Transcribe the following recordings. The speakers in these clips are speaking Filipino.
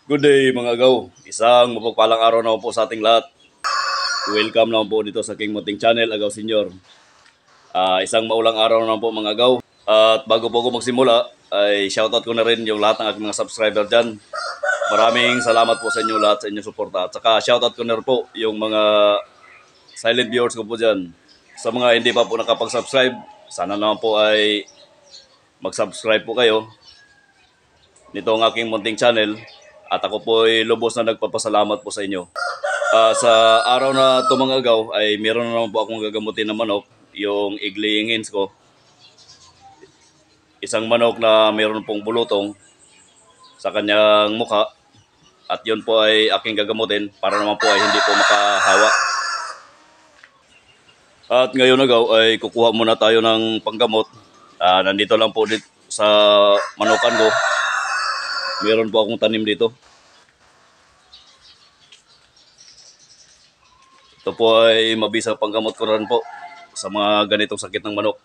Good day mga agaw. Isang mapagpalang araw na po sa ating lahat. Welcome naman po dito sa King Munting Channel, Agaw Senior. Isang maulang araw naman po mga agaw. At bago po ako magsimula, ay shoutout ko na rin yung lahat ng aking mga subscriber dyan. Maraming salamat po sa inyo lahat sa inyong suporta. At saka shoutout ko na rin po yung mga silent viewers ko po dyan. Sa mga hindi pa po nakapag-subscribe, sana naman po ay mag-subscribe po kayo nito ang aking munting channel. At ako po ay lubos na nagpapasalamat po sa inyo. Sa araw na tumangagaw ay meron na naman po akong gagamutin na manok, yung Igling hens ko. Isang manok na meron pong bulutong sa kanyang mukha. At yun po ay aking gagamutin para naman po ay hindi po makahawa. At ngayon agaw ay kukuha muna tayo ng panggamot. Nandito lang po dito sa manukan ko. Meron po akong tanim dito. Ito po ay mabisa panggamot ko rin po sa mga ganitong sakit ng manok.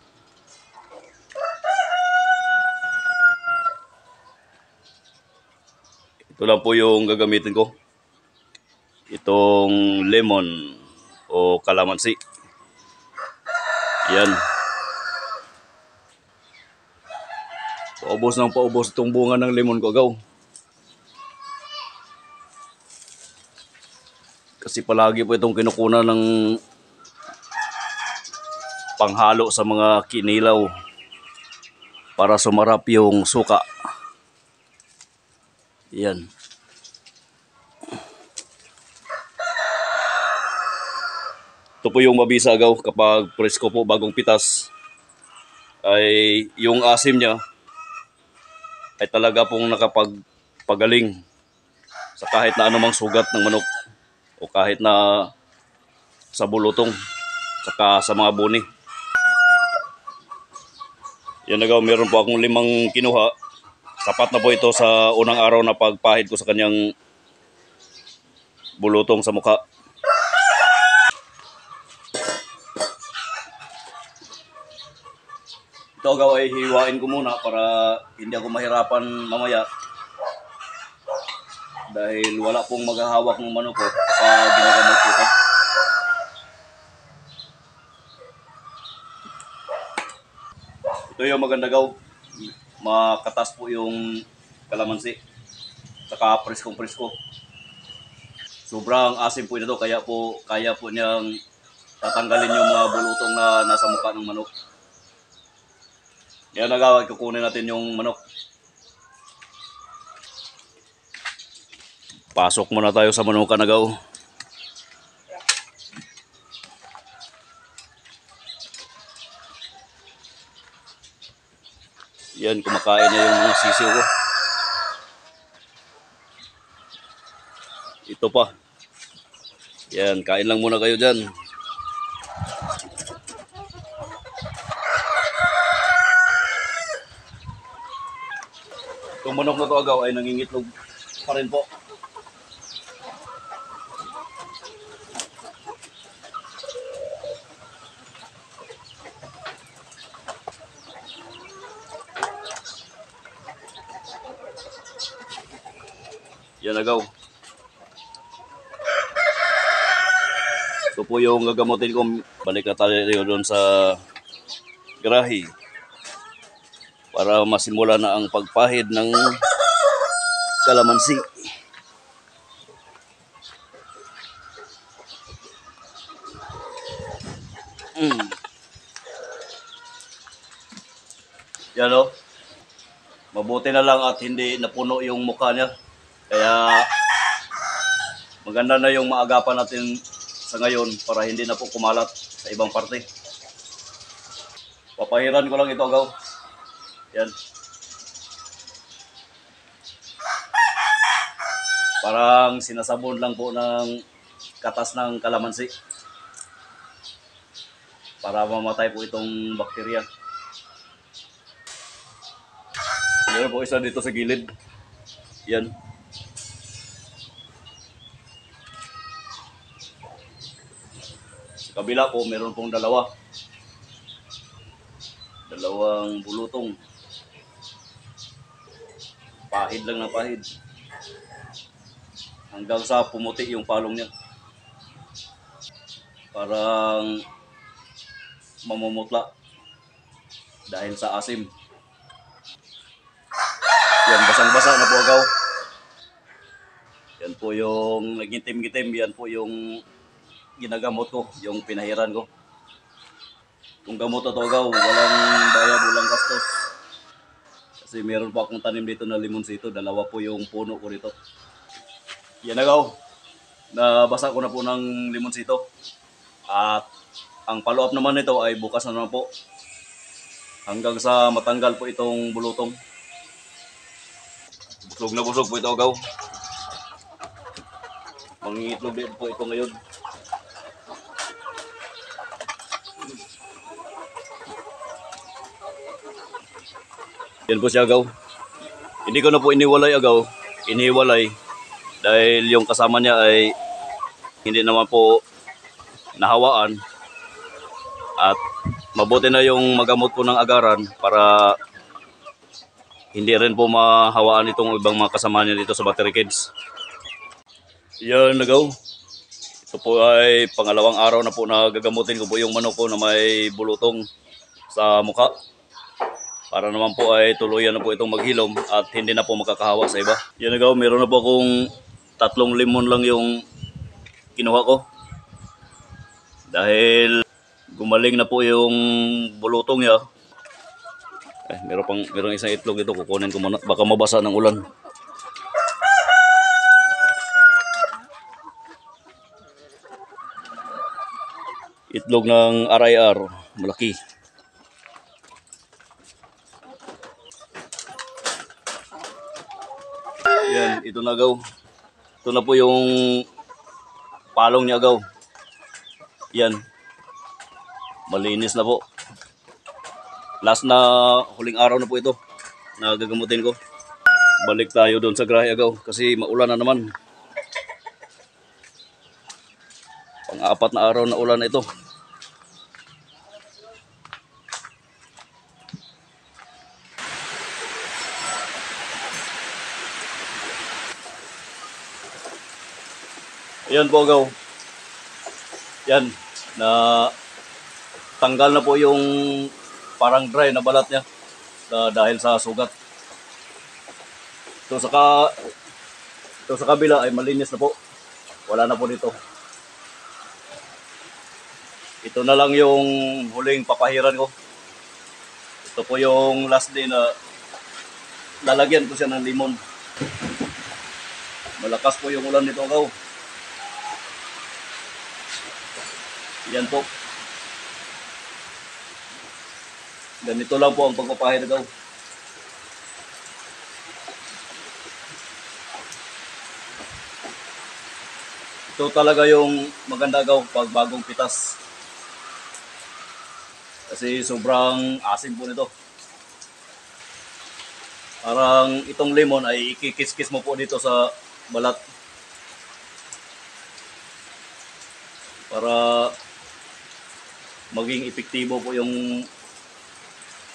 Ito lang po yung gagamitin ko. Itong lemon o kalamansi. Yan. Paubos ng paubos itong bunga ng lemon ko agaw. Kasi palagi po itong kinukuna ng panghalo sa mga kinilaw para sumarap yung suka. Yan. Ito po yung mabisa agaw kapag presko po bagong pitas. Ay yung asim niya ay talaga pong nakapagpagaling sa kahit na anumang sugat ng manok o kahit na sa bulutong saka sa mga buni. Yan agaw, meron po akong 5 kinuha. Sapat na po ito sa unang araw na pagpahid ko sa kanyang bulutong sa mukha. Ito agaw ay hiwain ko muna para hindi ako mahirapan mamaya. Dahil wala pong maghahawak ng manok ko kapag ginagamot ko ito. Ito yung maganda gaw. Makatas po yung kalamansi. Saka preskong-presko. Sobrang asim po ito kaya po niyang tatanggalin yung mga bulutong na nasa mukha ng manok. Yan agaw, kukunin natin yung manok. Pasok muna tayo sa manukan agaw. Yan, kumakain na yung mga sisiw ko. Ito pa. Yan, kain lang muna kayo dyan. Itong manok na to agaw ay nangingitlog pa rin po. Yan agaw. Ito po yung gagamutin ko. Balik na tayo doon sa garahe para masimula na ang pagpahid ng kalamansi. Yan o. Mabuti na lang at hindi napuno yung mukha niya. Kaya maganda na yung maagapan natin sa ngayon para hindi na po kumalat sa ibang parte. Papahiran ko lang ito agaw. Yan. Parang sinasabon lang po ng katas ng kalamansi para mamatay po itong bakterya. Meron po isa dito sa gilid. Yan. Sa kabila po meron pong dalawang bulutong. Pahid lang na pahid. hanggang sa pumuti yung palong niya. Parang mamumutla dahil sa asim. Yan, basang-basa na po agaw. Yan po yung nagitim-gitim, yan po yung ginagamot ko, yung pinahiran ko. Kung gamot na to agaw, walang bayad, walang gastos. Kasi meron pa akong tanim dito na limonsito, dalawa po yung puno ko dito. Yan agaw, nabasa ko na po ng limonsito. At ang follow-up naman nito ay bukas na naman po. Hanggang sa matanggal po itong bulutong. Busog na busog po ito agaw. Mangingitlog din po ito ngayon. Yan po siya agaw. Hindi ko na po iniwalay agaw. Iniwalay dahil yung kasama niya ay hindi naman po nahawaan. At mabuti na yung magamot po ng agaran para hindi rin po mahawaan itong ibang mga kasama niya dito sa Battery Kids. Yan agaw. Ito po ay pangalawang araw na po na gagamutin ko po yung manok ko na may bulutong sa mukha. Para naman po ay tuluyan na po itong maghilom at hindi na po makakahawa sa iba. Yan agaw, meron na po akong 3 limon lang yung kinuha ko. Dahil gumaling na po yung bulutong niya. Merong isang itlog dito, kukunin ko muna. Baka mabasa ng ulan. Itlog ng RIR, malaki. Yan, ito na agaw. Ito na po yung palong niya agaw. Yan. Malinis na po. Last na huling araw na po ito na gagamutin ko. Balik tayo doon sa garahe agaw kasi maulan na naman. Pang-apat na araw na ulan na ito. Ayan po agaw. Yan. Na tanggal na po yung parang dry na balat niya dahil sa sugat. Ito sa kabila ay malinis na po. Wala na po dito. Ito na lang yung huling papahiran ko. Ito po yung last day na lalagyan ko siya ng limon. Malakas po yung ulan nito agaw. Yan po. Ganito lang po ang pagpapahid agaw. Ito talaga yung maganda agaw pag bagong pitas. Kasi sobrang asim po nito. Parang itong lemon ay ikikis-kis mo po dito sa balat. Para maging epektibo po yung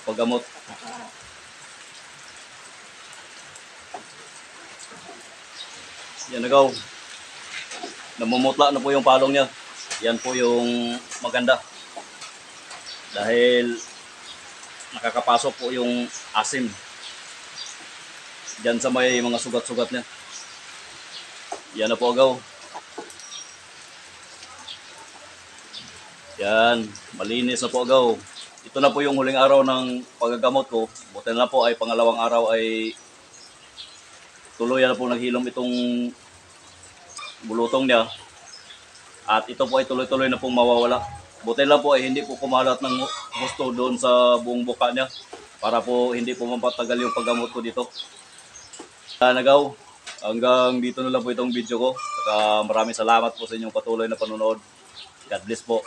paggamot. Yan agaw. Namumutla na po yung palong niya. Yan po yung maganda. Dahil nakakapasok po yung asim diyan sa may mga sugat-sugat niya. Yan na po agaw. Yan, malinis na po agaw. Ito na po yung huling araw ng paggagamot ko. Buti na po ay pangalawang araw ay tuluyan na po naghilom itong bulutong niya. At ito po ay tuloy-tuloy na pong mawawala. Buti lang po ay hindi po kumalat ng gusto doon sa buong buka niya. Para po hindi po mapatagal yung paggamot ko dito. Nagaw, hanggang dito na lang po itong video ko. Saka maraming salamat po sa inyong patuloy na panonood. God bless po.